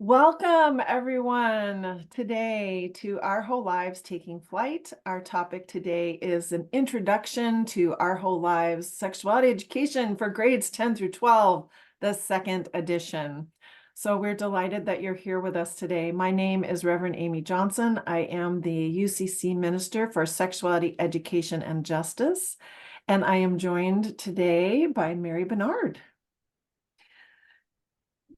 Welcome, everyone, today to Our Whole Lives Taking Flight. Our topic today is an introduction to Our Whole Lives Sexuality Education for grades 10 through 12, the second edition. So we're delighted that you're here with us today. My name is Reverend Amy Johnson. I am the UCC Minister for Sexuality Education and Justice, and I am joined today by Mary Bernard.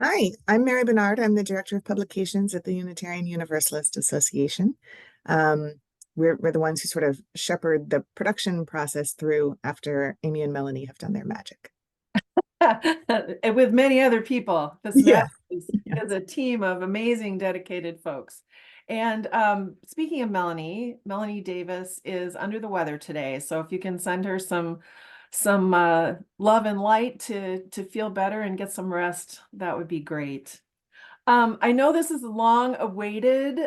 Hi, I'm Mary Bernard. I'm the Director of Publications at the Unitarian Universalist Association. Um, we're the ones who sort of shepherd the production process through after Amy and Melanie have done their magic. With many other people. This Yeah, is a team of amazing, dedicated folks. And speaking of Melanie, Melanie Davis is under the weather today. So if you can send her some love and light to feel better and get some rest, that would be great. I know this is a long-awaited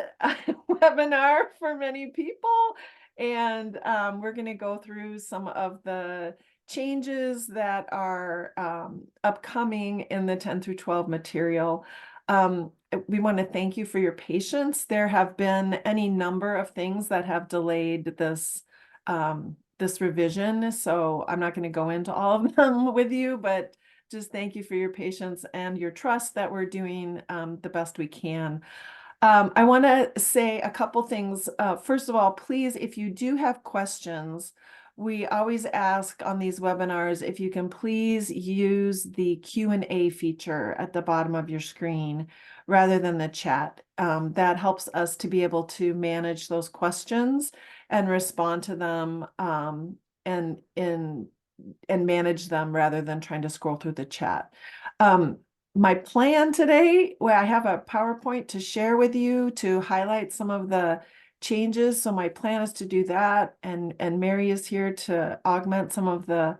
webinar for many people, and we're going to go through some of the changes that are upcoming in the 10 through 12 material. We want to thank you for your patience. There have been any number of things that have delayed this revision, so I'm not going to go into all of them with you, but just thank you for your patience and your trust that we're doing the best we can. I want to say a couple things. First of all, please, if you do have questions, we always ask on these webinars if you can please use the Q&A feature at the bottom of your screen rather than the chat. That helps us to be able to manage those questions and respond to them and manage them rather than trying to scroll through the chat. My plan today, where I have a PowerPoint to share with you to highlight some of the changes. So my plan is to do that. And Mary is here to augment some of the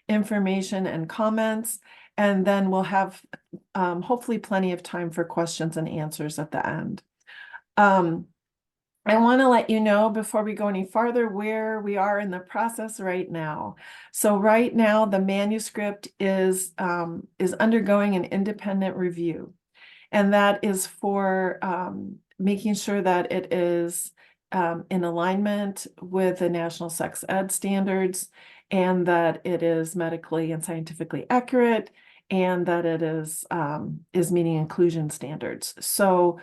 information and comments. And then we'll have hopefully plenty of time for questions and answers at the end. I want to let you know before we go any farther where we are in the process right now. So right now the manuscript is undergoing an independent review, and that is for making sure that it is in alignment with the national sex ed standards, and that it is medically and scientifically accurate, and that it is meeting inclusion standards. So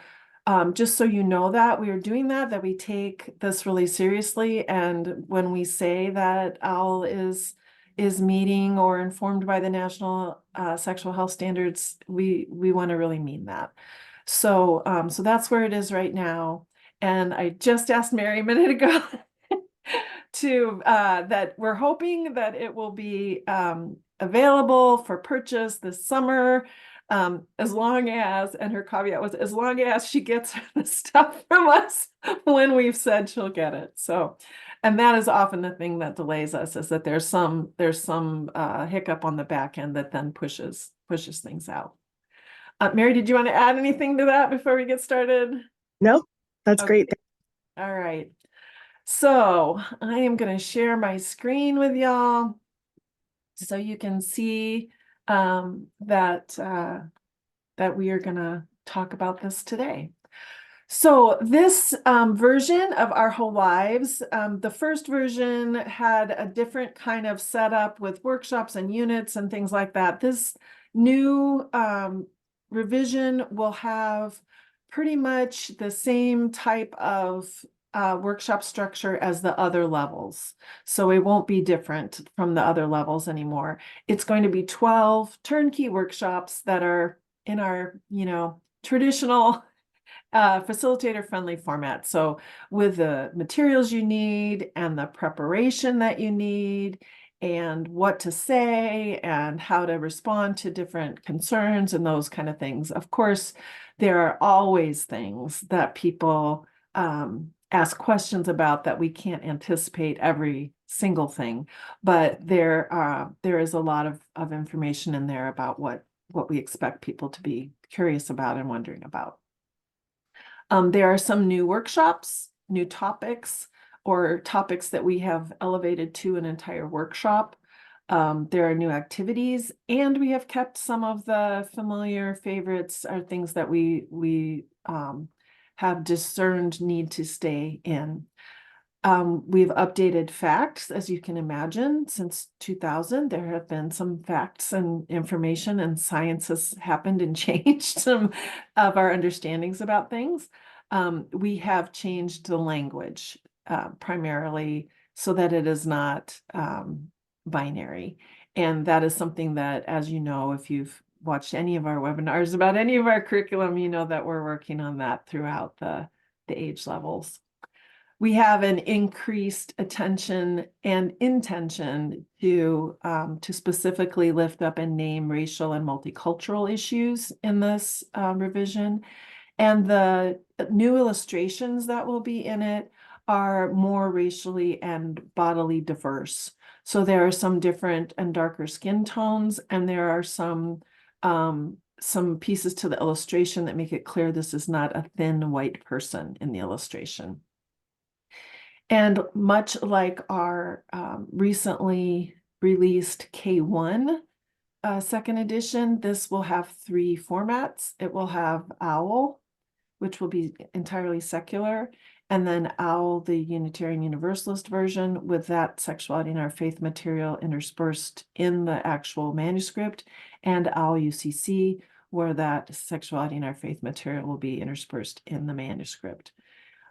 just so you know that we are doing that we take this really seriously. And when we say that OWL is meeting or informed by the national sexual health standards, we want to really mean that. So so that's where it is right now. And I just asked Mary a minute ago to that we're hoping that it will be available for purchase this summer. As long as, and her caveat was, as long as she gets the stuff from us when we've said she'll get it. So, and that is often the thing that delays us, is that there's some hiccup on the back end that then pushes things out. Mary, did you want to add anything to that before we get started? Nope, that's Okay. great. All right. So I am going to share my screen with y'all so you can see that we are going to talk about this today. So this version of Our Whole Lives, the first version had a different kind of setup with workshops and units and things like that. This new revision will have pretty much the same type of workshop structure as the other levels. So it won't be different from the other levels anymore. It's going to be 12 turnkey workshops that are in our, traditional facilitator friendly format. So with the materials you need and the preparation that you need and what to say and how to respond to different concerns and those kind of things. Of course, there are always things that people ask questions about that we can't anticipate every single thing, but there is a lot of information in there about what we expect people to be curious about and wondering about. There are some new workshops, new topics, or topics that we have elevated to an entire workshop. There are new activities, and we have kept some of the familiar favorites or things that we have discerned need to stay in. We've updated facts, as you can imagine, since 2000. There have been some facts and information, and science has happened and changed some of our understandings about things. We have changed the language primarily so that it is not binary. And that is something that, as you know, if you've watched any of our webinars about any of our curriculum, you know that we're working on that throughout the age levels. We have an increased attention and intention to specifically lift up and name racial and multicultural issues in this revision. And the new illustrations that will be in it are more racially and bodily diverse. So there are some different and darker skin tones, and there are some pieces to the illustration that make it clear this is not a thin white person in the illustration. And much like our recently released K1 second edition, this will have 3 formats. It will have OWL, which will be entirely secular, and then OWL, the Unitarian Universalist version, with that sexuality and our faith material interspersed in the actual manuscript, and OWL UCC, where that sexuality and our faith material will be interspersed in the manuscript.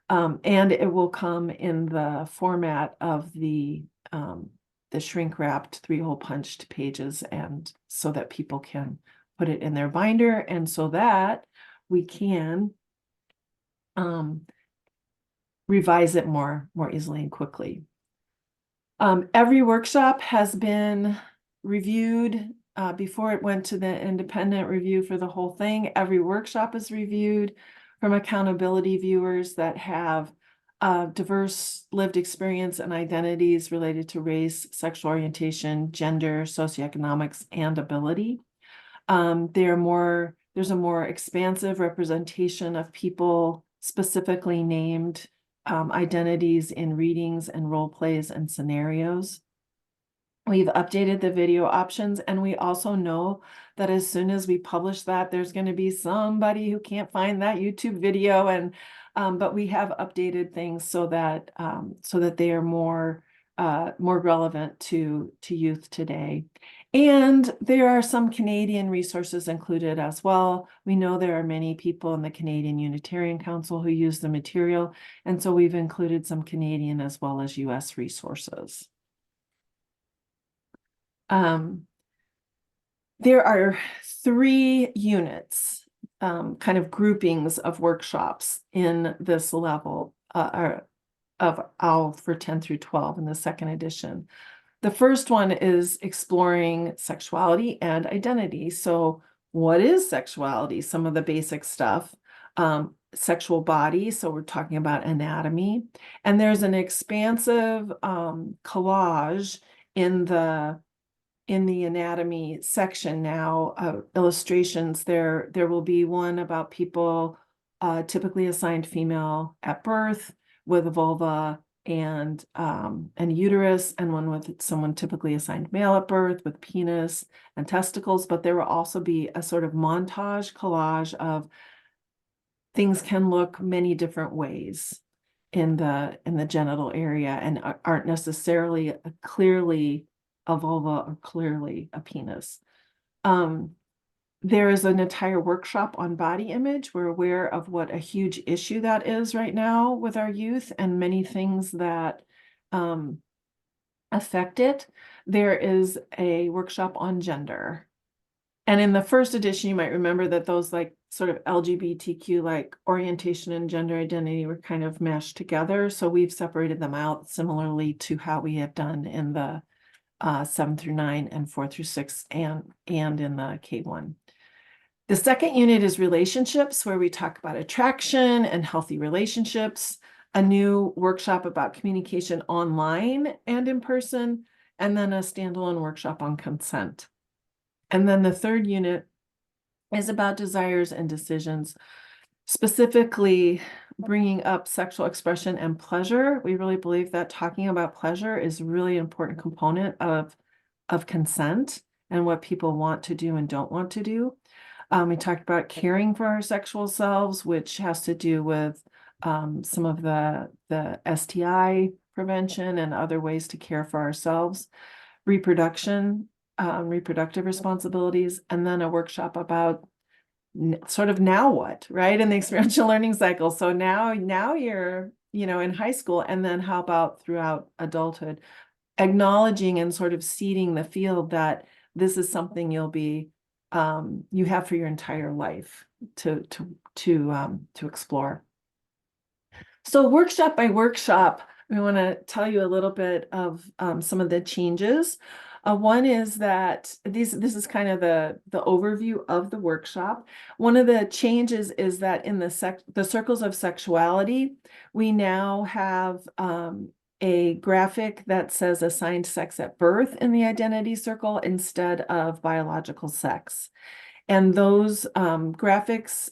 And it will come in the format of the shrink wrapped 3-hole punched pages, and so that people can put it in their binder, and so that we can revise it more easily and quickly. Every workshop has been reviewed before it went to the independent review for the whole thing. Every workshop is reviewed from accountability viewers that have diverse lived experience and identities related to race, sexual orientation, gender, socioeconomics, and ability. There's a more expansive representation of people specifically named identities in readings and role plays and scenarios. We've updated the video options, and we also know that as soon as we publish that, there's going to be somebody who can't find that YouTube video, and but we have updated things so that they are more relevant to youth today. And there are some Canadian resources included as well. We know there are many people in the Canadian Unitarian Council who use the material, and so we've included some Canadian as well as US resources. There are 3 units, kind of groupings of workshops in this level of OWL for 10 through 12 in the second edition. The first one is exploring sexuality and identity. So what is sexuality? Some of the basic stuff. Sexual body, so we're talking about anatomy. And there's an expansive collage in the anatomy section now, illustrations. There will be one about people typically assigned female at birth with a vulva and uterus, and one with someone typically assigned male at birth with penis and testicles. But there will also be a sort of montage collage of things can look many different ways in the genital area and aren't necessarily clearly a vulva or clearly a penis. There is an entire workshop on body image. We're aware of what a huge issue that is right now with our youth and many things that affect it. There is a workshop on gender. And in the first edition, you might remember that those like sort of LGBTQ like orientation and gender identity were kind of mashed together. So we've separated them out similarly to how we have done in the 7 through 9 and 4 through 6 and in the K1. The second unit is relationships, where we talk about attraction and healthy relationships, a new workshop about communication online and in person, and then a standalone workshop on consent. And then the third unit is about desires and decisions, specifically bringing up sexual expression and pleasure. We really believe that talking about pleasure is a really important component of consent and what people want to do and don't want to do. We talked about caring for our sexual selves, which has to do with some of the STI prevention and other ways to care for ourselves, reproduction, reproductive responsibilities, and then a workshop about sort of now what, right? In the experiential learning cycle. So now you're, in high school, and then how about throughout adulthood, acknowledging and sort of seeding the field that this is something you have for your entire life to explore. So workshop by workshop, we want to tell you a little bit of some of the changes. One is that this is kind of the overview of the workshop. One of the changes is that in the circles of sexuality, we now have a graphic that says assigned sex at birth in the identity circle instead of biological sex. And those graphics,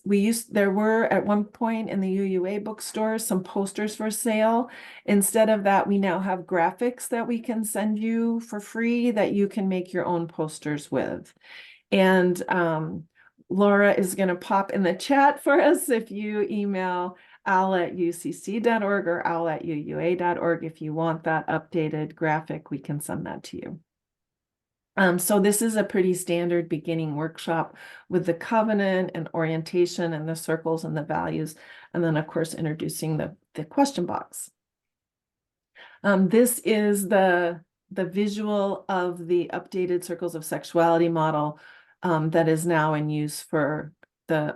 there were at one point in the UUA bookstore some posters for sale. Instead of that, we now have graphics that we can send you for free that you can make your own posters with. And Laura is going to pop in the chat for us if you email al@ucc.org or al@uua.org. If you want that updated graphic, we can send that to you. So this is a pretty standard beginning workshop with the covenant and orientation and the circles and the values, and then of course introducing the question box. This is the visual of the updated circles of sexuality model that is now in use for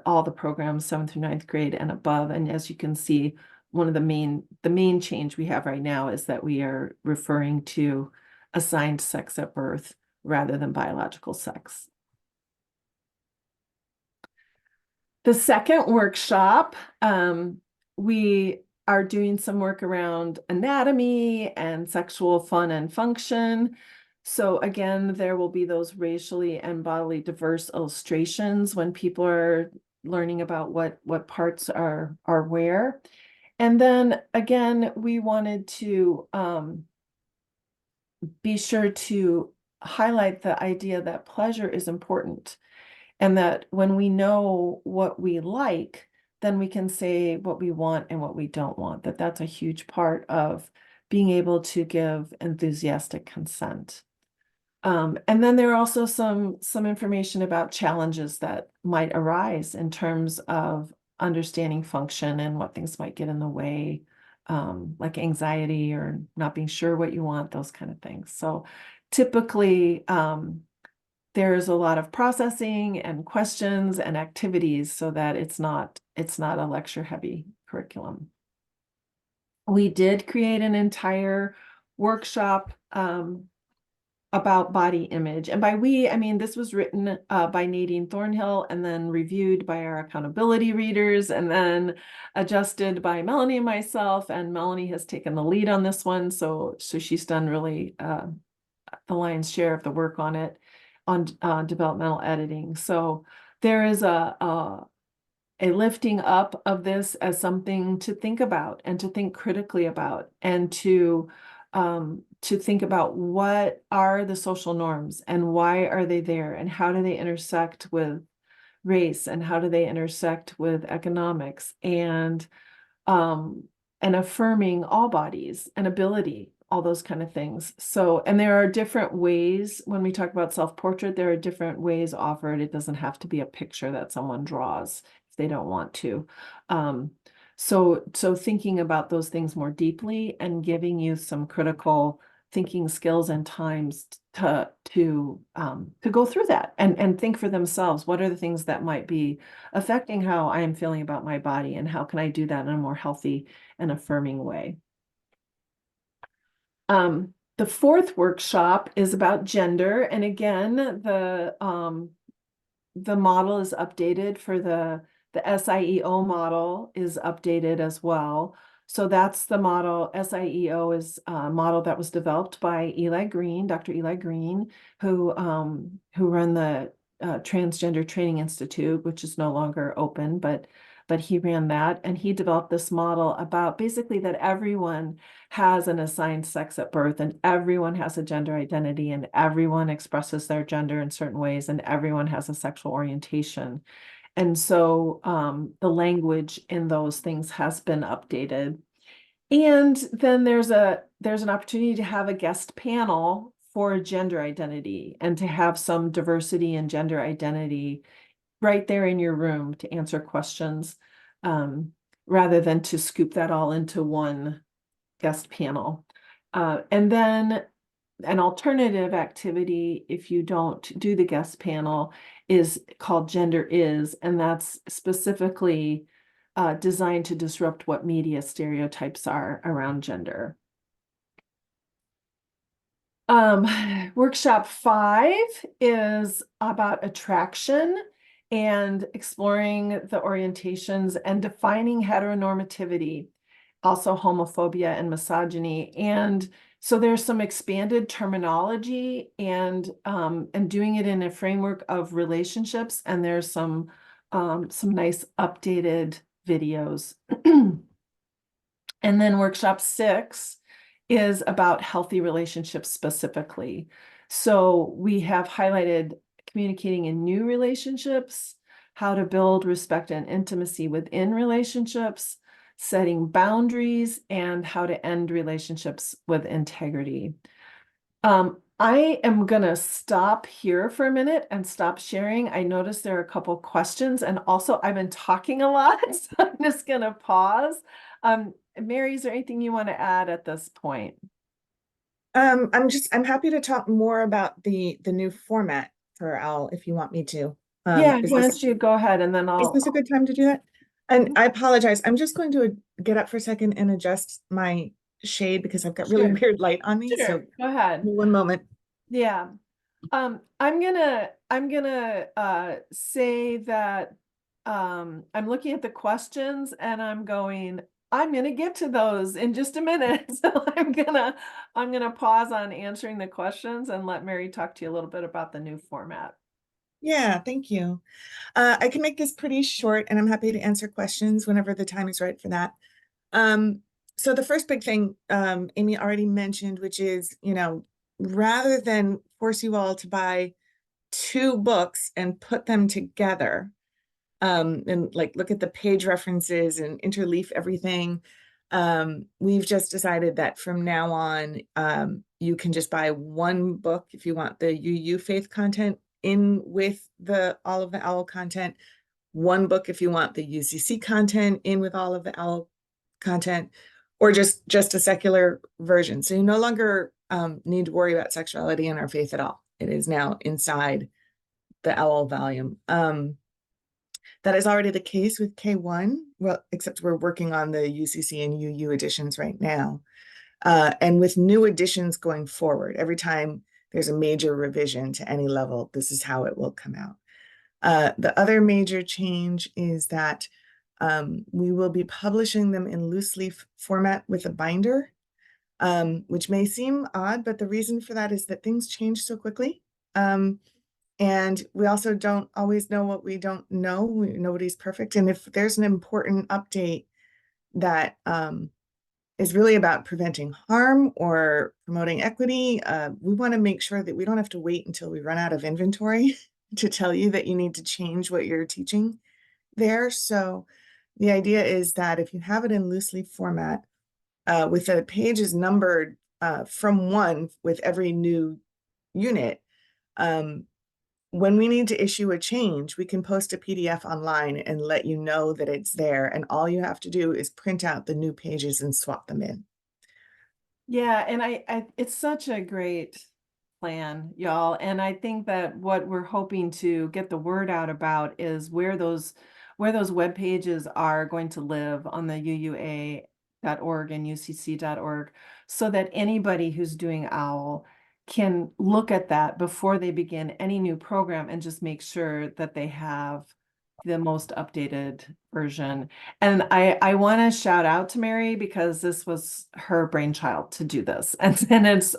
all the programs 7th through 9th grade and above. And as you can see, one of the main change we have right now is that we are referring to assigned sex at birth rather than biological sex. The second workshop, we are doing some work around anatomy and sexual fun and function. So again, there will be those racially and bodily diverse illustrations when people are learning about what parts are where. And then again, we wanted to be sure to highlight the idea that pleasure is important, and that when we know what we like, then we can say what we want and what we don't want. That's a huge part of being able to give enthusiastic consent. And then there are also some information about challenges that might arise in terms of understanding function and what things might get in the way, like anxiety or not being sure what you want, those kind of things. So typically, there's a lot of processing and questions and activities so that it's not a lecture heavy curriculum. We did create an entire workshop about body image. And by we, I mean, this was written by Nadine Thornhill and then reviewed by our accountability readers and then adjusted by Melanie and myself. And Melanie has taken the lead on this one. So she's done really the lion's share of the work on it, on developmental editing. So there is a lifting up of this as something to think about and to think critically about, and to think about what are the social norms and why are they there and how do they intersect with race and how do they intersect with economics, and affirming all bodies and ability, all those kind of things. So, and there are different ways when we talk about self-portrait, there are different ways offered. It doesn't have to be a picture that someone draws if they don't want to. So thinking about those things more deeply and giving you some critical thinking skills and times to go through that and think for themselves, what are the things that might be affecting how I am feeling about my body, and how can I do that in a more healthy and affirming way. The fourth workshop is about gender, and again, the model is updated for the SIEO model is updated as well. So that's the model. SIEO is a model that was developed by Eli Green, Dr. Eli Green, who run the Transgender Training Institute, which is no longer open, but but he ran that, and he developed this model about basically that everyone has an assigned sex at birth, and everyone has a gender identity, and everyone expresses their gender in certain ways, and everyone has a sexual orientation. And so the language in those things has been updated. And then there's an opportunity to have a guest panel for gender identity and to have some diversity in gender identity right there in your room to answer questions, rather than to scoop that all into one guest panel. And then an alternative activity, if you don't do the guest panel, is called Gender Is, and that's specifically designed to disrupt what media stereotypes are around gender. Workshop 5 is about attraction and exploring the orientations and defining heteronormativity, also homophobia and misogyny. And so there's some expanded terminology and doing it in a framework of relationships, and there's some nice updated videos. And then workshop 6 is about healthy relationships specifically. So we have highlighted communicating in new relationships, how to build respect and intimacy within relationships, setting boundaries, and how to end relationships with integrity. I am gonna stop here for a minute and stop sharing. I noticed there are a couple questions, and also I've been talking a lot, so I'm just gonna pause. Mary, is there anything you want to add at this point? I'm happy to talk more about the new format for OWL if you want me to. Yeah, Is why this don't you go ahead and then is this a good time to do that? And I apologize. I'm just going to get up for a second and adjust my shade because I've got really Sure. weird light on me. So Sure, go ahead. one moment. Yeah. I'm gonna say that I'm looking at the questions and I'm gonna get to those in just a minute. So I'm gonna pause on answering the questions and let Mary talk to you a little bit about the new format. Yeah, thank you. I can make this pretty short, and I'm happy to answer questions whenever the time is right for that. Um, so the first big thing Amy already mentioned, which is, rather than force you all to buy 2 books and put them together, and like look at the page references and interleaf everything, we've just decided that from now on, you can just buy 1 book if you want the UU faith content in with all of the OWL content, 1 book if you want the UCC content in with all of the OWL content, or just a secular version. So you no longer need to worry about sexuality in our faith at all. It is now inside the OWL volume. That is already the case with K1, well, except we're working on the UCC and UU editions right now. And with new editions going forward, every time there's a major revision to any level, this is how it will come out. The other major change is that we will be publishing them in loose leaf format with a binder, which may seem odd, but the reason for that is that things change so quickly. And we also don't always know what we don't know. Nobody's perfect. And if there's an important update that is really about preventing harm or promoting equity, we want to make sure that we don't have to wait until we run out of inventory to tell you that you need to change what you're teaching there. So the idea is that if you have it in loose leaf format, with the pages numbered from 1 with every new unit, when we need to issue a change, we can post a PDF online and let you know that it's there. And all you have to do is print out the new pages and swap them in. Yeah, and it's such a great plan, y'all. And I think that what we're hoping to get the word out about is where those web pages are going to live on the UUA.org and UCC.org, so that anybody who's doing OWL can look at that before they begin any new program and just make sure that they have the most updated version. And I want to shout out to Mary because this was her brainchild to do this. And it's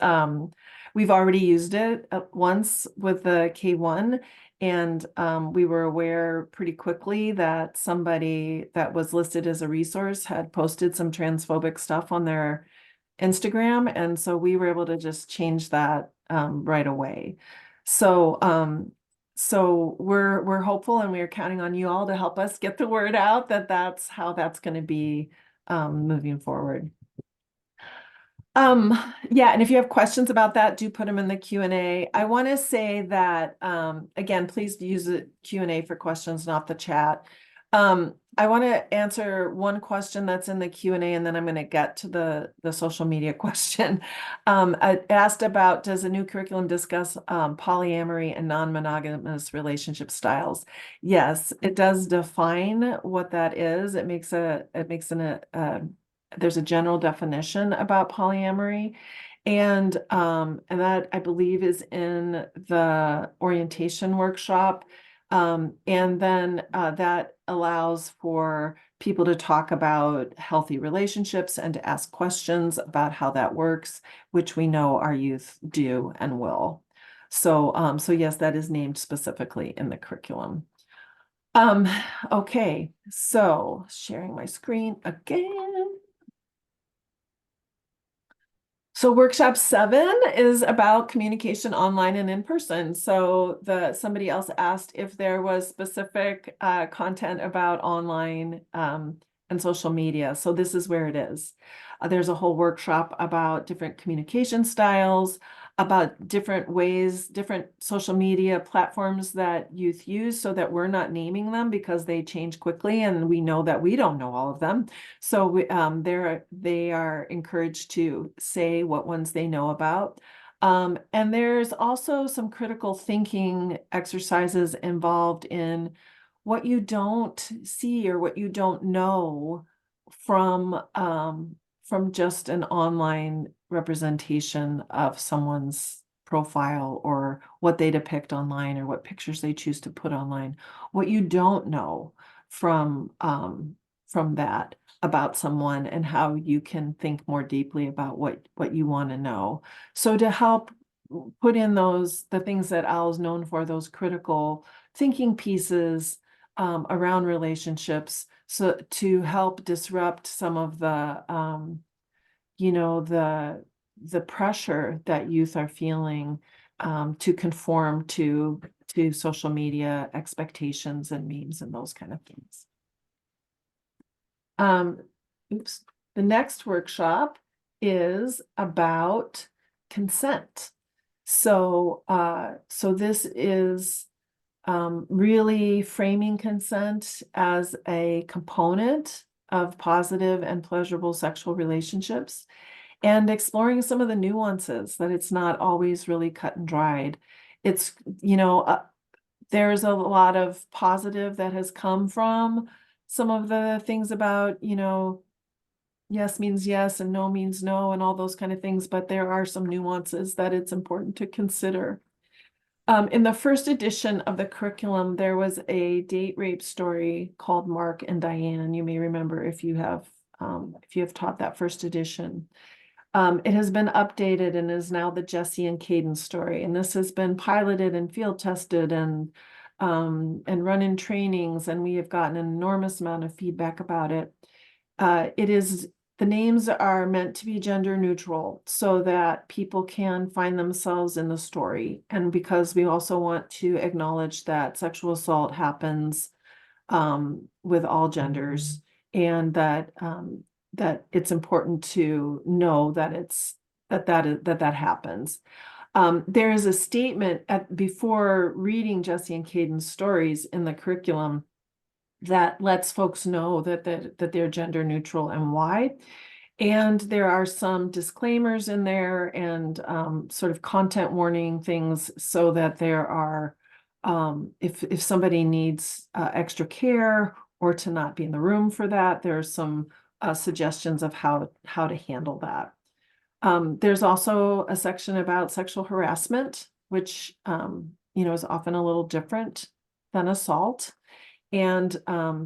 we've already used it once with the K1, And we were aware pretty quickly that somebody that was listed as a resource had posted some transphobic stuff on their Instagram. And so we were able to just change that right away. So we're hopeful, and we're counting on you all to help us get the word out that that's how that's going to be moving forward. Yeah, and if you have questions about that, do put them in the Q&A. I want to say that, again, please use the Q&A for questions, not the chat. I want to answer one question that's in the Q&A, and then I'm going to get to the social media question. I asked about, does a new curriculum discuss polyamory and non-monogamous relationship styles? Yes, it does define what that is. It makes there's a general definition about polyamory, and that I believe is in the orientation workshop. And then that allows for people to talk about healthy relationships and to ask questions about how that works, which we know our youth do and will. So, so yes, that is named specifically in the curriculum. Okay, so sharing my screen again. So workshop 7 is about communication online and in person. So somebody else asked if there was specific content about online and social media. So this is where it is. There's a whole workshop about different communication styles, about different ways, different social media platforms that youth use, so that we're not naming them because they change quickly and we know that we don't know all of them. So they are encouraged to say what ones they know about. And there's also some critical thinking exercises involved in what you don't see or what you don't know from just an online representation of someone's profile, or what they depict online, or what pictures they choose to put online. What you don't know from that about someone, and how you can think more deeply about what you want to know. So to help put in the things that Al's known for, those critical thinking pieces around relationships, so to help disrupt some of the the pressure that youth are feeling to conform to social media expectations and memes and those kind of things. Oops. The next workshop is about consent. So this is really framing consent as a component of positive and pleasurable sexual relationships, and exploring some of the nuances, that it's not always really cut and dried. It's, there's a lot of positive that has come from some of the things about, yes means yes and no means no and all those kind of things, but there are some nuances that it's important to consider. In the first edition of the curriculum, there was a date rape story called Mark and Diane. You may remember if you have taught that first edition. It has been updated and is now the Jesse and Caden story. And this has been piloted and field tested and run in trainings, and we have gotten an enormous amount of feedback about it. The names are meant to be gender neutral so that people can find themselves in the story. And because we also want to acknowledge that sexual assault happens with all genders, and that it's important to know that that happens. There is a statement before reading Jesse and Caden's stories in the curriculum that lets folks know that they're gender neutral and why. And there are some disclaimers in there and sort of content warning things, so that there are, if somebody needs extra care or to not be in the room for that, there's some suggestions of how to handle that. There's also a section about sexual harassment, which is often a little different than assault, and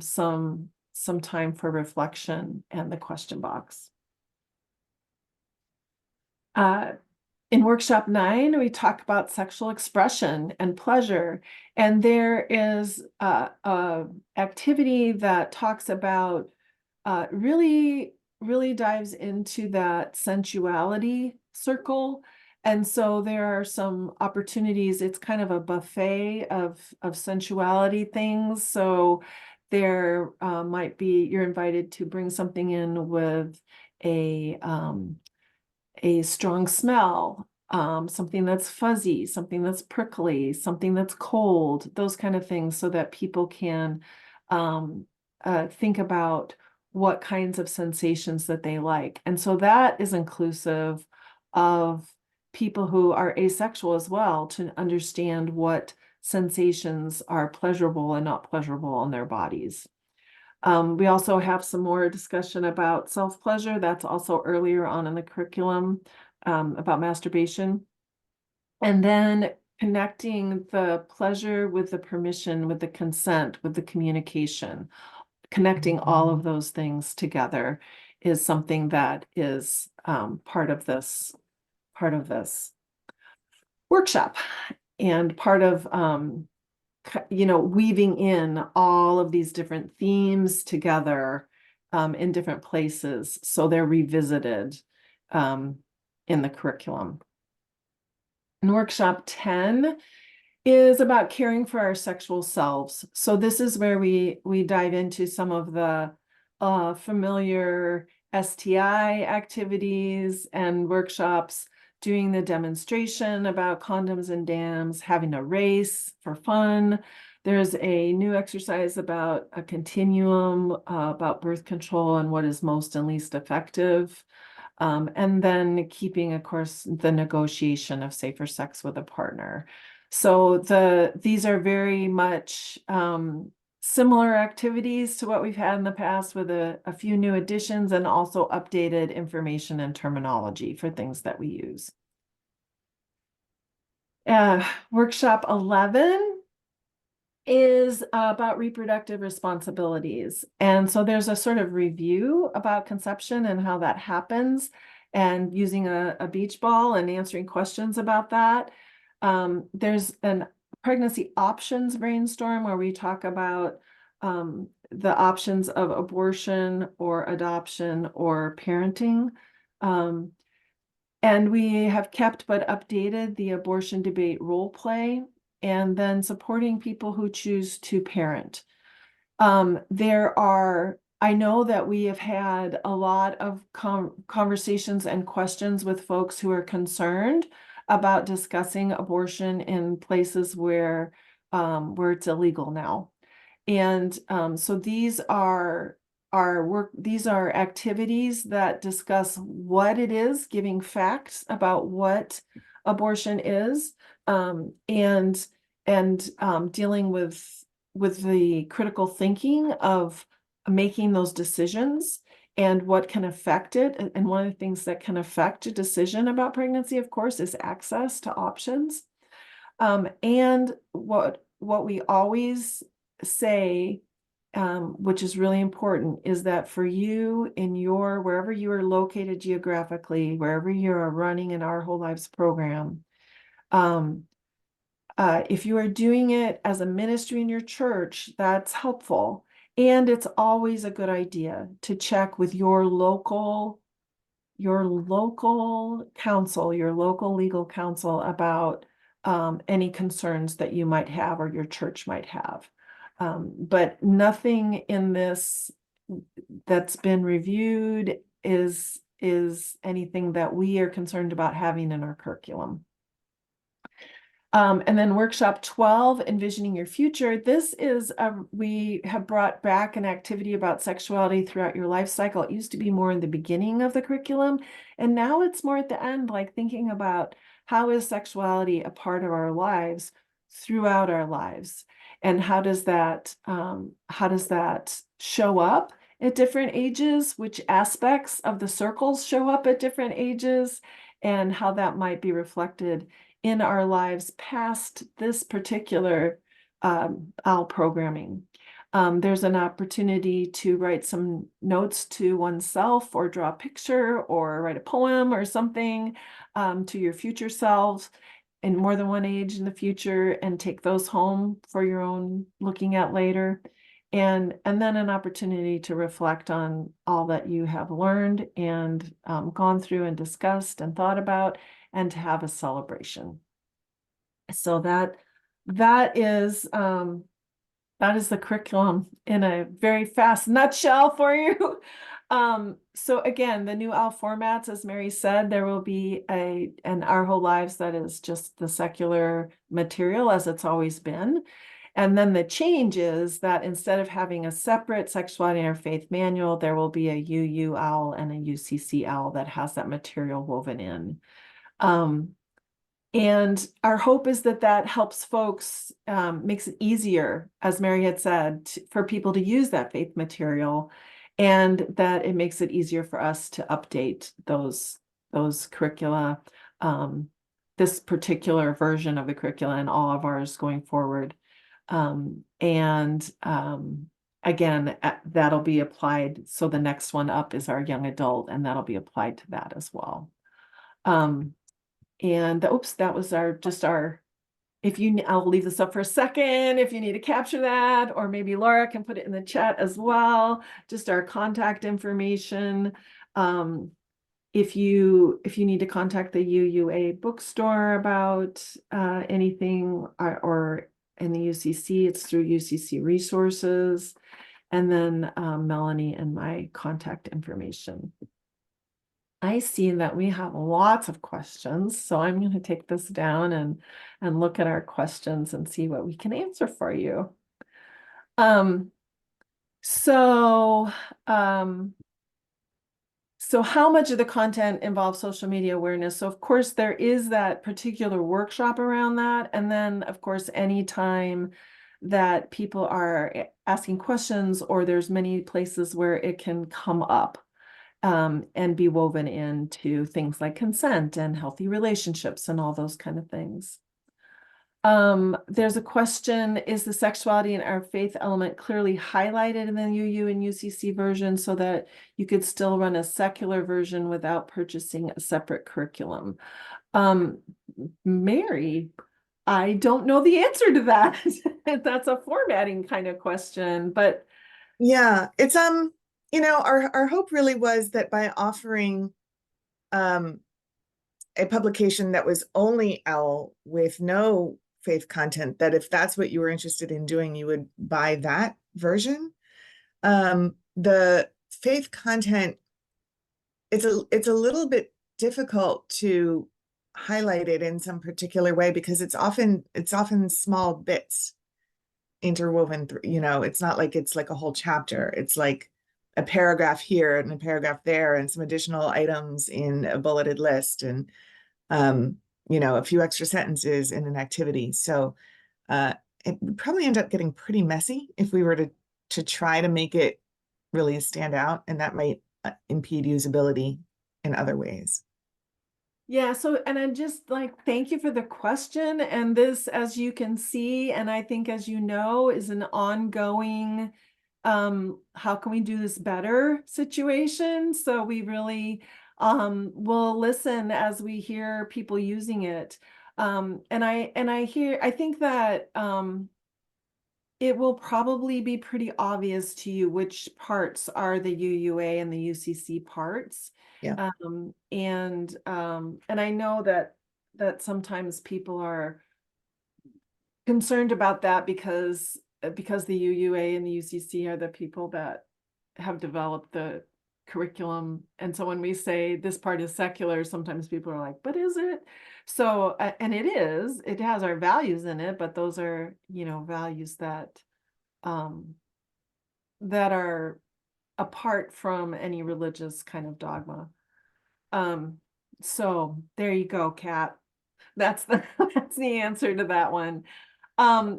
some time for reflection and the question box. In workshop 9, we talk about sexual expression and pleasure, and there is a activity that talks about really dives into that sensuality circle. And so there are some opportunities. It's kind of a buffet of sensuality things. So there might be, you're invited to bring something in with a strong smell, something that's fuzzy, something that's prickly, something that's cold, those kind of things, so that people can think about what kinds of sensations that they like. And so that is inclusive of people who are asexual as well, to understand what sensations are pleasurable and not pleasurable in their bodies. We also have some more discussion about self-pleasure. That's also earlier on in the curriculum, about masturbation. And then connecting the pleasure with the permission, with the consent, with the communication, connecting all of those things together is something that is part of this workshop, and part of weaving in all of these different themes together in different places, so they're revisited in the curriculum. And workshop 10 is about caring for our sexual selves. So this is where we dive into some of the familiar STI activities and workshops, doing the demonstration about condoms and dams, having a race for fun. There's a new exercise about a continuum about birth control and what is most and least effective. And then keeping, of course, the negotiation of safer sex with a partner. So these are very much similar activities to what we've had in the past, with a few new additions and also updated information and terminology for things that we use. Workshop 11 is about reproductive responsibilities. And so there's a sort of review about conception and how that happens, and using a beach ball and answering questions about that. There's an pregnancy options brainstorm where we talk about the options of abortion or adoption or parenting. And we have kept but updated the abortion debate role play, and then supporting people who choose to parent. I know that we have had a lot of conversations and questions with folks who are concerned about discussing abortion in places where it's illegal now. And so these are activities that discuss what it is, giving facts about what abortion is, and dealing with the critical thinking of making those decisions and what can affect it. And one of the things that can affect a decision about pregnancy, of course, is access to options. And what we always say, which is really important, is that for you, in your wherever you are located geographically, wherever you are running an Our Whole Lives program, if you are doing it as a ministry in your church, that's helpful. And it's always a good idea to check with your local council, your local legal counsel, about any concerns that you might have or your church might have. But nothing in this that's been reviewed is anything that we are concerned about having in our curriculum. And then workshop 12, envisioning your future. This is we have brought back an activity about sexuality throughout your life cycle. It used to be more in the beginning of the curriculum, and now it's more at the end, like thinking about how is sexuality a part of our lives throughout our lives, and how does that show up at different ages, which aspects of the circles show up at different ages, and how that might be reflected in our lives past this particular OWL programming. There's an opportunity to write some notes to oneself or draw a picture or write a poem or something to your future selves in more than one age in the future and take those home for your own looking at later. And then an opportunity to reflect on all that you have learned and gone through and discussed and thought about, and to have a celebration. So that is the curriculum in a very fast nutshell for you. So again, the new OWL formats, as Mary said, there will be an Our Whole Lives that is just the secular material as it's always been. And then the change is that instead of having a separate sexuality and our faith manual, there will be a UU OWL and a UCC OWL that has that material woven in. And our hope is that that helps folks, makes it easier, as Mary had said, for people to use that faith material, and that it makes it easier for us to update those curricula, this particular version of the curricula and all of ours going forward. Again, that'll be applied. So the next one up is our young adult, and that'll be applied to that as well. And oops, that was I'll leave this up for a second if you need to capture that, or maybe Laura can put it in the chat as well, just our contact information. If you need to contact the UUA bookstore about anything, or in the UCC, it's through UCC resources, and then Melanie and my contact information. I see that we have lots of questions, so I'm going to take this down and look at our questions and see what we can answer for you. So how much of the content involves social media awareness? So of course there is that particular workshop around that, and then of course anytime that people are asking questions, or there's many places where it can come up. And be woven into things like consent and healthy relationships and all those kind of things. There's a question, is the sexuality and our faith element clearly highlighted in the UU and UCC version so that you could still run a secular version without purchasing a separate curriculum? Mary, I don't know the answer to that. That's a formatting kind of question, but Yeah, it's our hope really was that by offering a publication that was only OWL with no faith content, that if that's what you were interested in doing, you would buy that version. The faith content, it's a little bit difficult to highlight it in some particular way because it's often small bits interwoven through, it's not like it's like a whole chapter. It's like a paragraph here and a paragraph there and some additional items in a bulleted list, and a few extra sentences in an activity. So it would probably end up getting pretty messy if we were to try to make it really stand out, and that might impede usability in other ways. yeah, so, and I'm just like, thank you for the question. And this, as you can see, and I think as you know, is an ongoing, how can we do this better situation? So we really will listen as we hear people using it. And I think that it will probably be pretty obvious to you which parts are the UUA and the UCC parts. Yeah. And I know that sometimes people are concerned about that because the UUA and the UCC are the people that have developed the curriculum. And so when we say this part is secular, sometimes people are like, but is it? So, and it is, it has our values in it, but those are, values that that are apart from any religious kind of dogma. So there you go, Kat. That's the that's the answer to that one.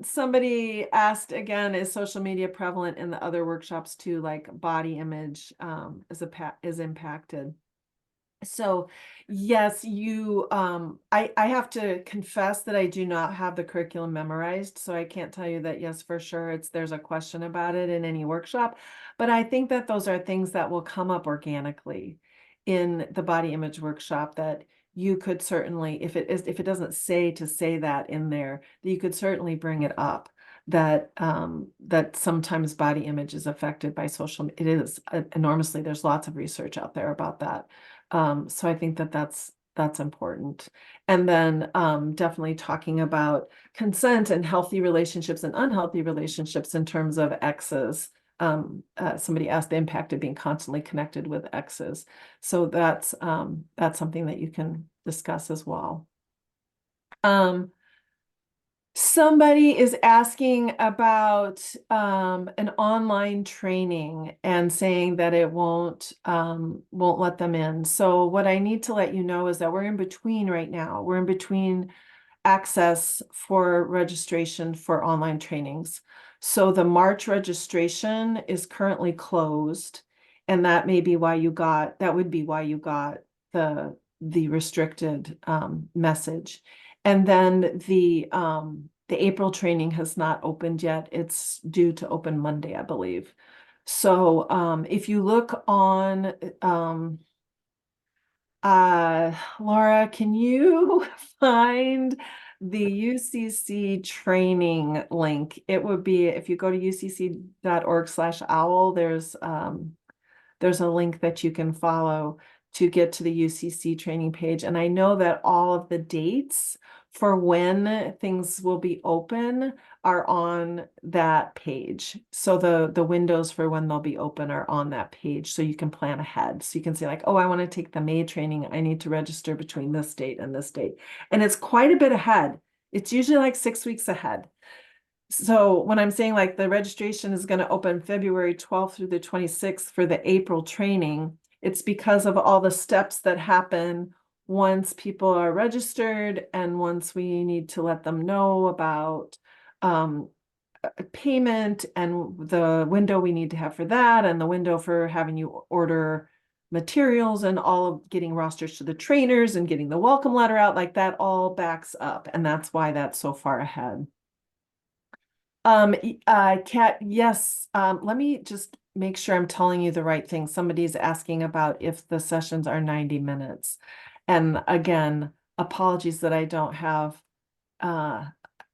Somebody asked again, is social media prevalent in the other workshops too, like body image is impacted? So yes, I have to confess that I do not have the curriculum memorized, so I can't tell you that yes, for sure there's a question about it in any workshop. But I think that those are things that will come up organically in the body image workshop that you could certainly, if it doesn't say to say that in there, that you could certainly bring it up. That sometimes body image is affected by it is enormously. There's lots of research out there about that. So I think that that's important. And then definitely talking about consent and healthy relationships and unhealthy relationships in terms of exes. Somebody asked the impact of being constantly connected with exes. So that's something that you can discuss as well. Somebody is asking about an online training and saying that it won't let them in. So what I need to let you know is that we're in between right now. We're in between access for registration for online trainings. So the March registration is currently closed, and that may be why that would be why you got the restricted message. And then the April training has not opened yet. It's due to open Monday, I believe. So if you look on Laura, can you find the UCC training link? It would be if you go to ucc.org/owl, there's a link that you can follow to get to the UCC training page. And I know that all of the dates for when things will be open are on that page. So the windows for when they'll be open are on that page. So you can plan ahead. So you can say like, oh, I want to take the May training. I need to register between this date and this date. And it's quite a bit ahead. It's usually like 6 weeks ahead. So when I'm saying like the registration is going to open February 12th through the 26th for the April training, it's because of all the steps that happen once people are registered and once we need to let them know about payment and the window we need to have for that and the window for having you order materials and all of getting rosters to the trainers and getting the welcome letter out, like that all backs up. And that's why that's so far ahead. Kat, yes, let me just make sure I'm telling you the right thing. Somebody's asking about if the sessions are 90 minutes. And again, apologies that I don't have,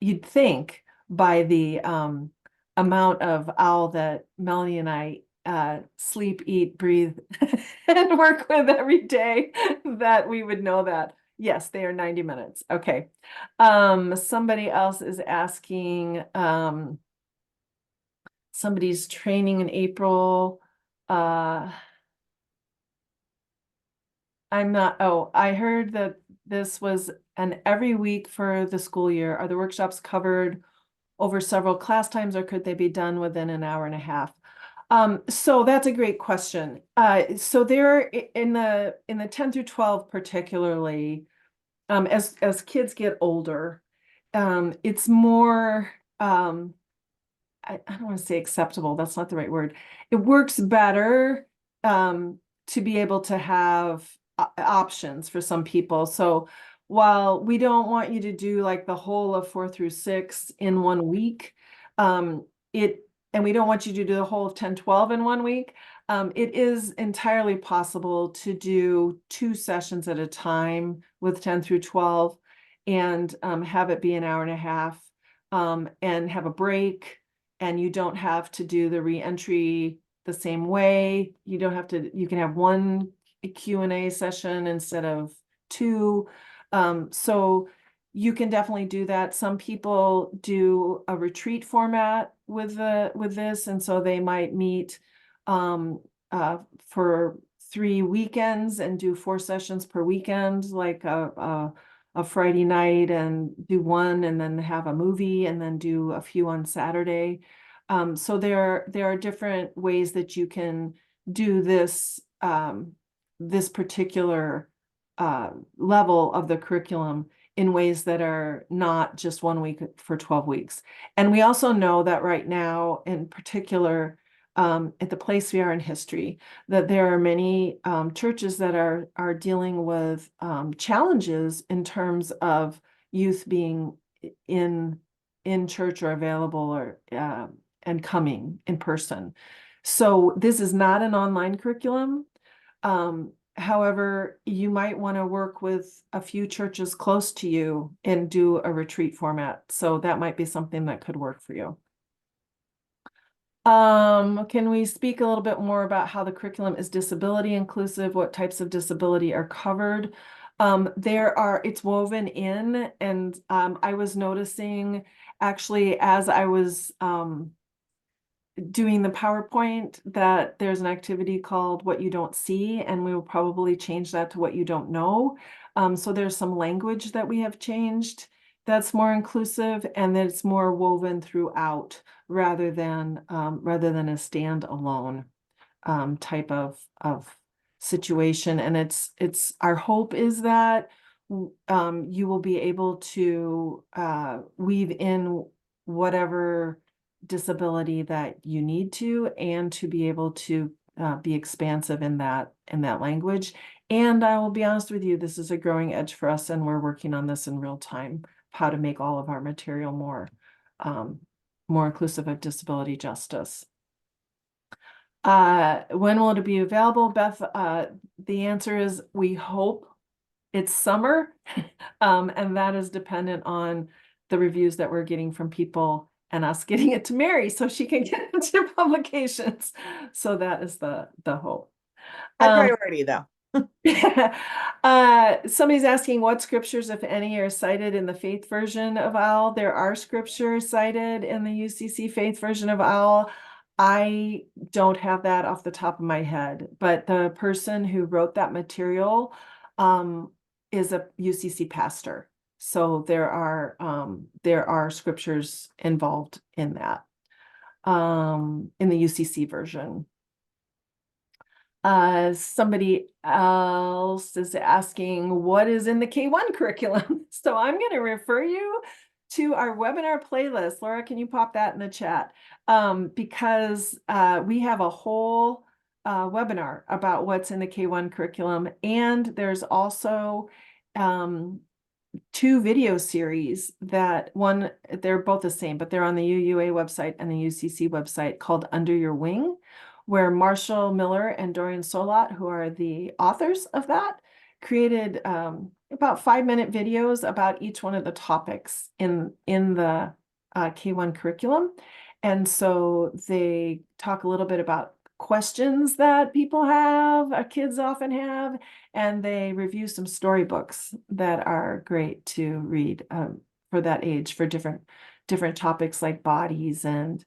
you'd think by the amount of owl that Melanie and I sleep, eat, breathe, and work with every day that we would know that. Yes, they are 90 minutes. Okay. Somebody else is asking, somebody's training in April. I heard that this was an every week for the school year. Are the workshops covered over several class times or could they be done within an hour and a half? So that's a great question. So there in the 10 through 12 particularly, as kids get older, it's more I don't want to say acceptable, that's not the right word. It works better to be able to have options for some people. So while we don't want you to do like the whole of 4 through 6 in 1 week, and we don't want you to do the whole of 10-12 in 1 week, it is entirely possible to do 2 sessions at a time with 10 through 12 and have it be an hour and a half and have a break, and you don't have to do the reentry the same way. You don't have to, you can have 1 Q&A session instead of 2. So you can definitely do that. Some people do a retreat format with this, and so they might meet for 3 weekends and do 4 sessions per weekend, like a Friday night and do 1 and then have a movie and then do a few on Saturday. So there are different ways that you can do this this particular level of the curriculum in ways that are not just 1 week for 12 weeks. And we also know that right now, in particular, at the place we are in history, that there are many churches that are dealing with challenges in terms of youth being in church or available or and coming in person. So this is not an online curriculum. However, you might want to work with a few churches close to you and do a retreat format. So that might be something that could work for you. Can we speak a little bit more about how the curriculum is disability inclusive? What types of disability are covered? It's woven in, and I was noticing actually as I was doing the PowerPoint that there's an activity called What You Don't See, and we will probably change that to What You Don't Know. So there's some language that we have changed that's more inclusive and that it's more woven throughout rather than a standalone type of situation. And it's our hope is that you will be able to weave in whatever disability that you need to, and to be able to be expansive in that language. And I will be honest with you, this is a growing edge for us, and we're working on this in real time, how to make all of our material more inclusive of disability justice. When will it be available, Beth? The answer is we hope it's summer, and that is dependent on the reviews that we're getting from people and us getting it to Mary so she can get into publications. So that is the hope. High priority though. Somebody's asking what scriptures, if any, are cited in the faith version of OWL. There are scriptures cited in the UCC faith version of OWL. I don't have that off the top of my head, but the person who wrote that material is a UCC pastor. So there are scriptures involved in that in the UCC version. Somebody else is asking what is in the K1 curriculum. So I'm going to refer you to our webinar playlist. Laura, can you pop that in the chat? Because we have a whole webinar about what's in the K1 curriculum. And there's also 2 video series that they're both the same, but they're on the UUA website and the UCC website, called Under Your Wing, where Marshall Miller and Dorian Solat, who are the authors of that, created about 5-minute videos about each one of the topics in the K1 curriculum. And so they talk a little bit about questions that people have, kids often have, and they review some storybooks that are great to read for that age, for different topics like bodies and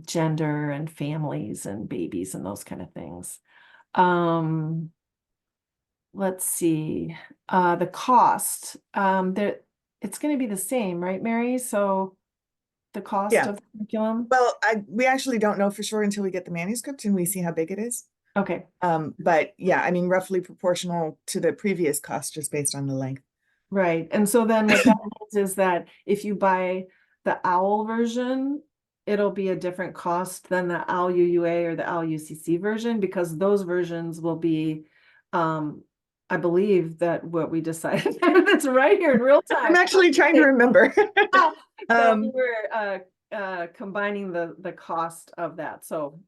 gender and families and babies and those kind of things. Let's see, the cost, it's going to be the same, right, Mary? So the cost of the curriculum? Well, we actually don't know for sure until we get the manuscript and we see how big it is. Okay. But yeah, I mean, roughly proportional to the previous cost, just based on the length. Right. And so then what that means is that if you buy the OWL version, it'll be a different cost than the OWL UUA or the OWL UCC version, because those versions will be, I believe that what we decided, that's right here in real time. I'm actually trying to remember. So we were combining the cost of that. So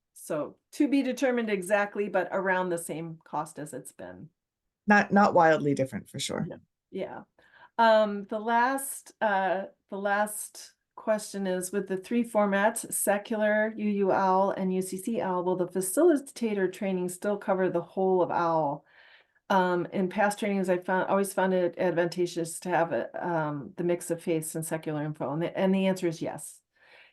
to be determined exactly, but around the same cost as it's been. Not wildly different for sure. Yeah. The last question is, with the 3 formats, secular, UUL, and UCC OWL, will the facilitator training still cover the whole of OWL? In past trainings, I always found it advantageous to have the mix of faiths and secular info, and the answer is yes.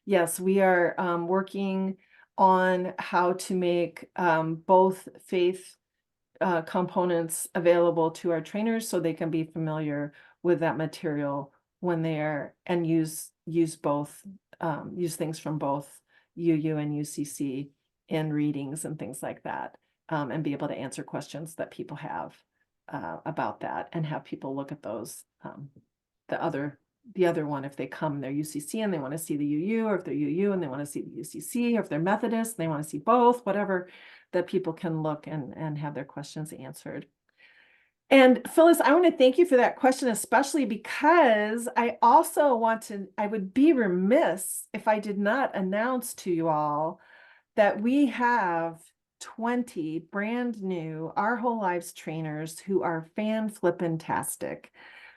Yes, we are working on how to make both faith components available to our trainers so they can be familiar with that material when they are, and use both, use things from both UU and UCC in readings and things like that, and be able to answer questions that people have about that, and have people look at those, the other the other one if they come, they're UCC and they want to see the UU, or if they're UU and they want to see the UCC, or if they're Methodist, they want to see both, whatever, that people can look and have their questions answered. And Phyllis, I want to thank you for that question, especially because I also I would be remiss if I did not announce to you all that we have 20 brand new Our Whole Lives trainers who are fan-flippin-tastic.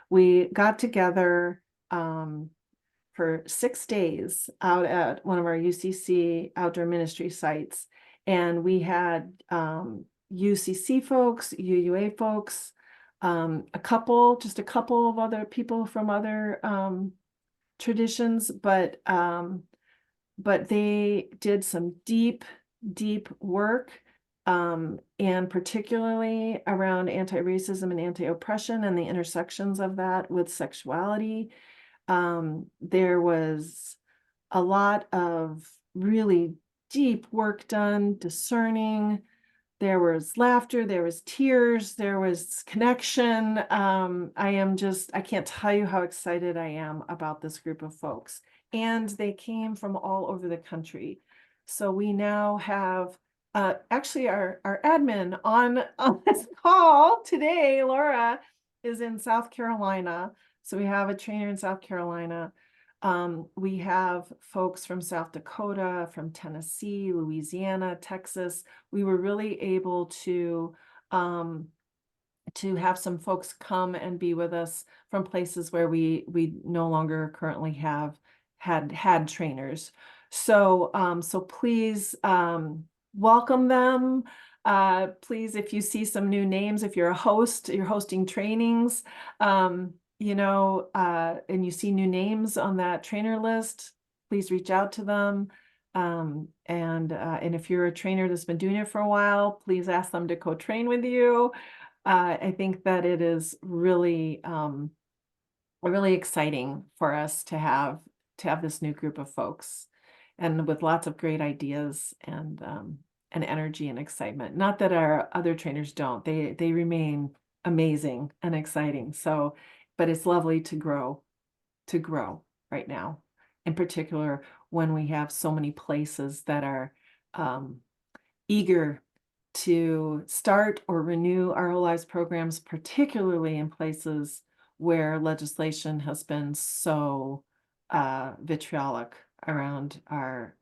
We got together for 6 days out at one of our UCC outdoor ministry sites, and we had UCC folks, UUA folks, just a couple of other people from other traditions, but they did some deep work, and particularly around anti-racism and anti-oppression and the intersections of that with sexuality. There was a lot of really deep work done, discerning. There was laughter, there was tears, there was connection. I can't tell you how excited I am about this group of folks. And they came from all over the country. So we now have actually our admin on this call today, Laura, is in South Carolina. So we have a trainer in South Carolina. We have folks from South Dakota, from Tennessee, Louisiana, Texas. We were really able to have some folks come and be with us from places where we no longer currently had trainers. So please welcome them. Please, if you see some new names, if you're a host, you're hosting trainings, and you see new names on that trainer list, please reach out to them. And if you're a trainer that's been doing it for a while, please ask them to co-train with you. I think that it is really, really exciting for us to have this new group of folks, and with lots of great ideas and energy and excitement. Not that our other trainers don't; they remain amazing and exciting. So, but it's lovely to grow right now, in particular when we have so many places that are eager to start or renew our Whole Lives programs, particularly in places where legislation has been so vitriolic around our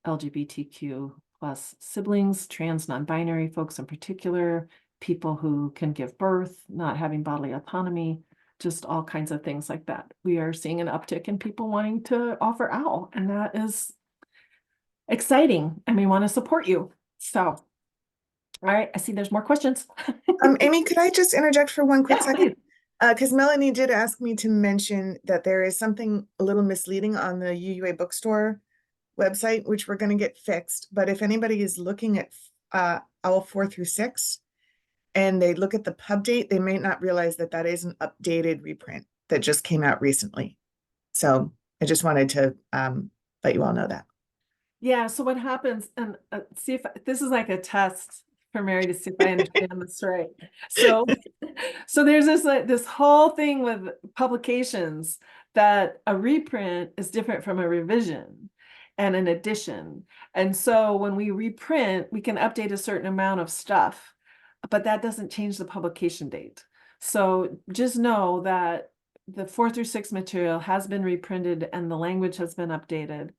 LGBTQ plus siblings, trans, non-binary folks in particular, people who can give birth, not having bodily autonomy, just all kinds of things like that. We are seeing an uptick in people wanting to offer OWL, and that is exciting, and we want to support you. So, all right, I see there's more questions. Amy, could I just interject for one quick Yeah, second? please. Because Melanie did ask me to mention that there is something a little misleading on the UUA bookstore website, which we're going to get fixed. But if anybody is looking at OWL 4 through 6 and they look at the pub date, they may not realize that that is an updated reprint that just came out recently. So I just wanted to let you all know that. Yeah, so what happens, and see if this is like a test for Mary to see if I understand this right. So there's this whole thing with publications, that a reprint is different from a revision and an edition. And so when we reprint, we can update a certain amount of stuff, but that doesn't change the publication date. So just know that the 4 through 6 material has been reprinted and the language has been updated.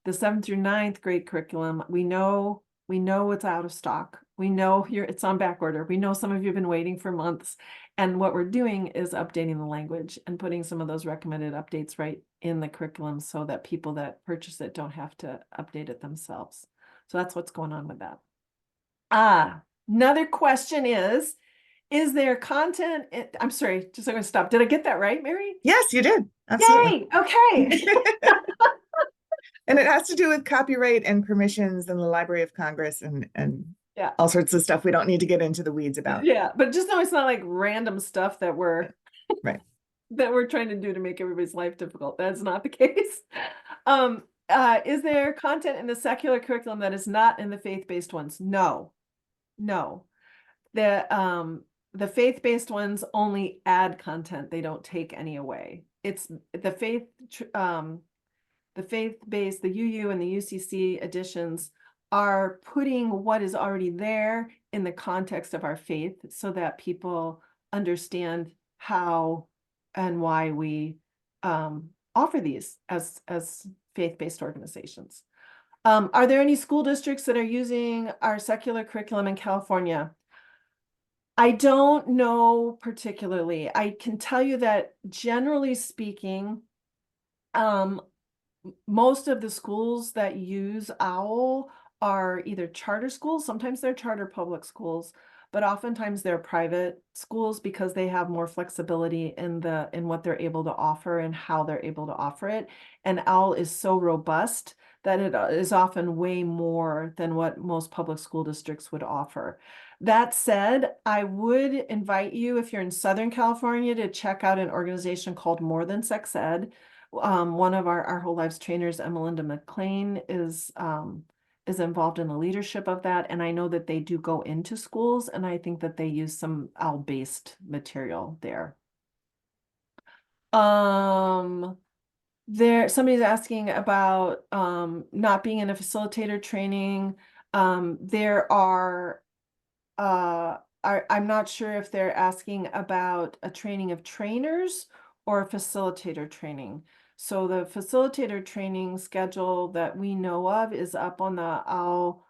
The 7th through 9th grade curriculum, we know it's out of stock. We know it's on back order. We know some of you have been waiting for months. And what we're doing is updating the language and putting some of those recommended updates right in the curriculum so that people that purchase it don't have to update it themselves. So that's what's going on with that. Another question is there content? I'm sorry, just I'm going to stop. Did I get that right, Mary? Yes, you did. Absolutely. Yay, okay. And it has to do with copyright and permissions and the Library of Congress and Yeah. all sorts of stuff we don't need to get into the weeds about. Yeah, but just know it's not like random stuff that we're Right. that we're trying to do to make everybody's life difficult. That's not the case. Is there content in the secular curriculum that is not in the faith-based ones? No. The the faith-based ones only add content. They don't take any away. It's the faith-based, the UU and the UCC editions are putting what is already there in the context of our faith so that people understand how and why we offer these as faith-based organizations. Are there any school districts that are using our secular curriculum in California? I don't know particularly. I can tell you that generally speaking, most of the schools that use OWL are either charter schools, sometimes they're charter public schools, but oftentimes they're private schools because they have more flexibility in what they're able to offer and how they're able to offer it. And OWL is so robust that it is often way more than what most public school districts would offer. That said, I would invite you, if you're in Southern California, to check out an organization called More Than Sex Ed. One of our Whole Lives trainers, Emelinda McLean, is involved in the leadership of that. And I know that they do go into schools, and I think that they use some OWL-based material there. Somebody's asking about not being in a facilitator training. There are I'm not sure if they're asking about a training of trainers or a facilitator training. So the facilitator training schedule that we know of is up on the OWL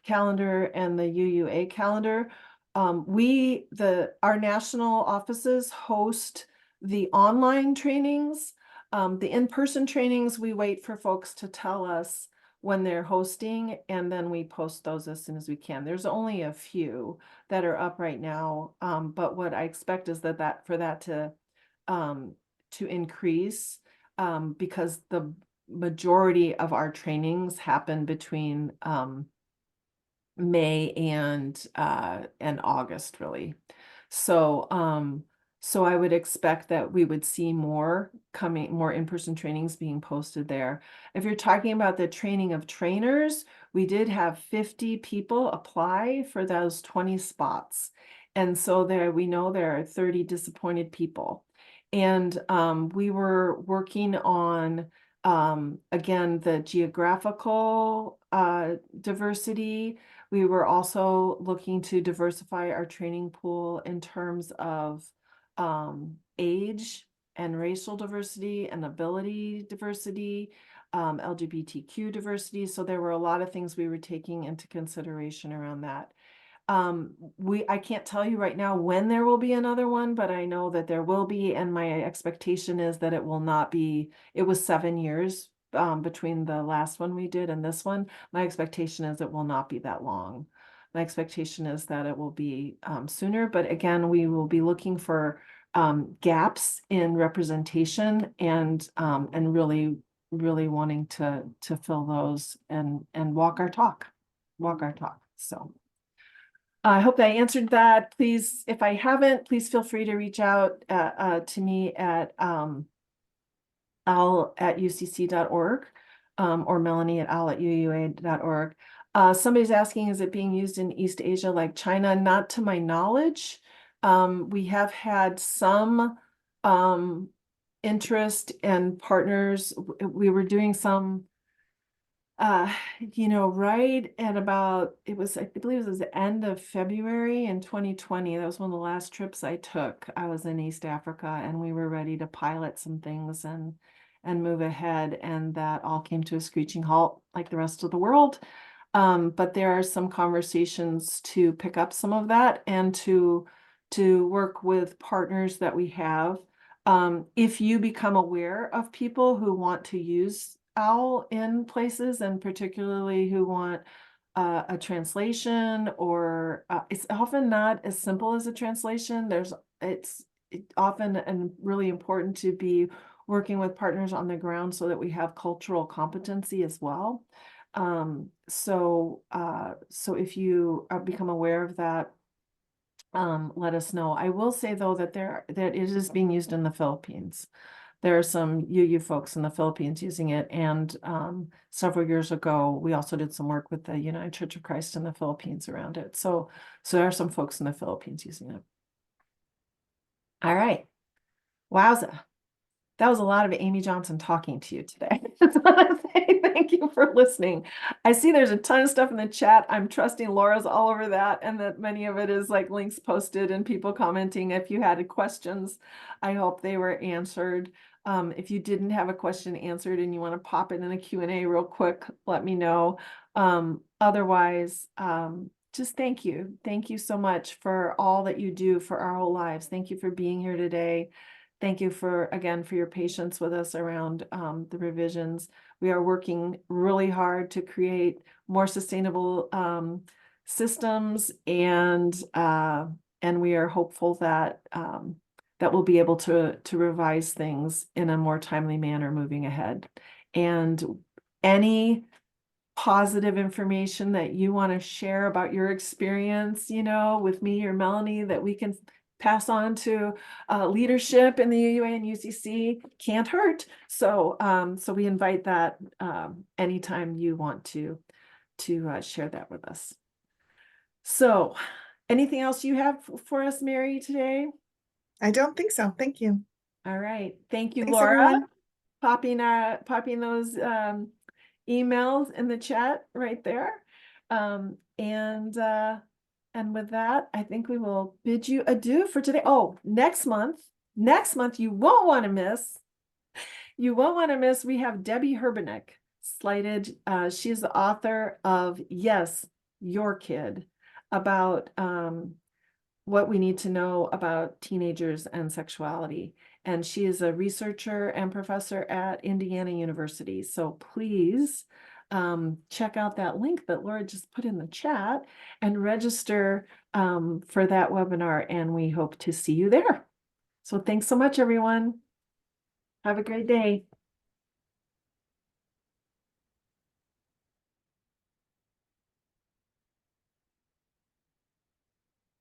calendar and the UUA calendar. Our national offices host the online trainings. The in-person trainings, we wait for folks to tell us when they're hosting, and then we post those as soon as we can. There's only a few that are up right now, but what I expect is that for that to increase, because the majority of our trainings happen between May and August, really. So I would expect that we would see more in-person trainings being posted there. If you're talking about the training of trainers, we did have 50 people apply for those 20 spots. And so we know there are 30 disappointed people. And we were working on, again, the geographical diversity. We were also looking to diversify our training pool in terms of age and racial diversity and ability diversity, LGBTQ diversity. So there were a lot of things we were taking into consideration around that. I can't tell you right now when there will be another one, but I know that there will be, and my expectation is that it will not be. It was 7 years between the last one we did and this one. My expectation is it will not be that long. My expectation is that it will be sooner, but again, we will be looking for gaps in representation and really wanting to fill those and walk our talk. So I hope I answered that. Please, if I haven't, please feel free to reach out to me at owl@ucc.org or Melanie at owl@uua.org. Somebody's asking, is it being used in East Asia like China? Not to my knowledge. We have had some interest and partners. We were doing some right at about, I believe it was the end of February in 2020. That was one of the last trips I took. I was in East Africa, and we were ready to pilot some things and move ahead. And that all came to a screeching halt like the rest of the world. But there are some conversations to pick up some of that and to work with partners that we have. If you become aware of people who want to use OWL in places, and particularly who want a translation, or it's often not as simple as a translation. It's often and really important to be working with partners on the ground so that we have cultural competency as well. So if you become aware of that, let us know. I will say though that it is being used in the Philippines. there are some UU folks in the Philippines using it. And several years ago, we also did some work with the United Church of Christ in the Philippines around it. So there are some folks in the Philippines using it. All right. Wowza. That was a lot of Amy Johnson talking to you today. Just want to say thank you for listening. I see there's a ton of stuff in the chat. I'm trusting Laura's all over that, and that many of it is like links posted and people commenting. If you had questions, I hope they were answered. If you didn't have a question answered and you want to pop it in a Q&A real quick, let me know. Otherwise, just thank you. Thank you so much for all that you do for our whole lives. Thank you for being here today. Thank you again for your patience with us around the revisions. We are working really hard to create more sustainable systems, and we are hopeful that that we'll be able to revise things in a more timely manner moving ahead. And any positive information that you want to share about your experience, with me or Melanie, that we can pass on to leadership in the UUA and UCC, can't hurt. So we invite that anytime you want to share that with us. So anything else you have for us, Mary, today? I don't think so. Thank you. All right. Thank you, Thanks, Laura. everyone. Popping those emails in the chat right there. And with that, I think we will bid you adieu for today. Oh, next month you won't want to miss. You won't want to miss. We have Debbie Herbenek slated. She's the author of Yes, Your Kid, about what we need to know about teenagers and sexuality. And she is a researcher and professor at Indiana University. So please check out that link that Laura just put in the chat and register for that webinar. And we hope to see you there. So thanks so much, everyone. Have a great day.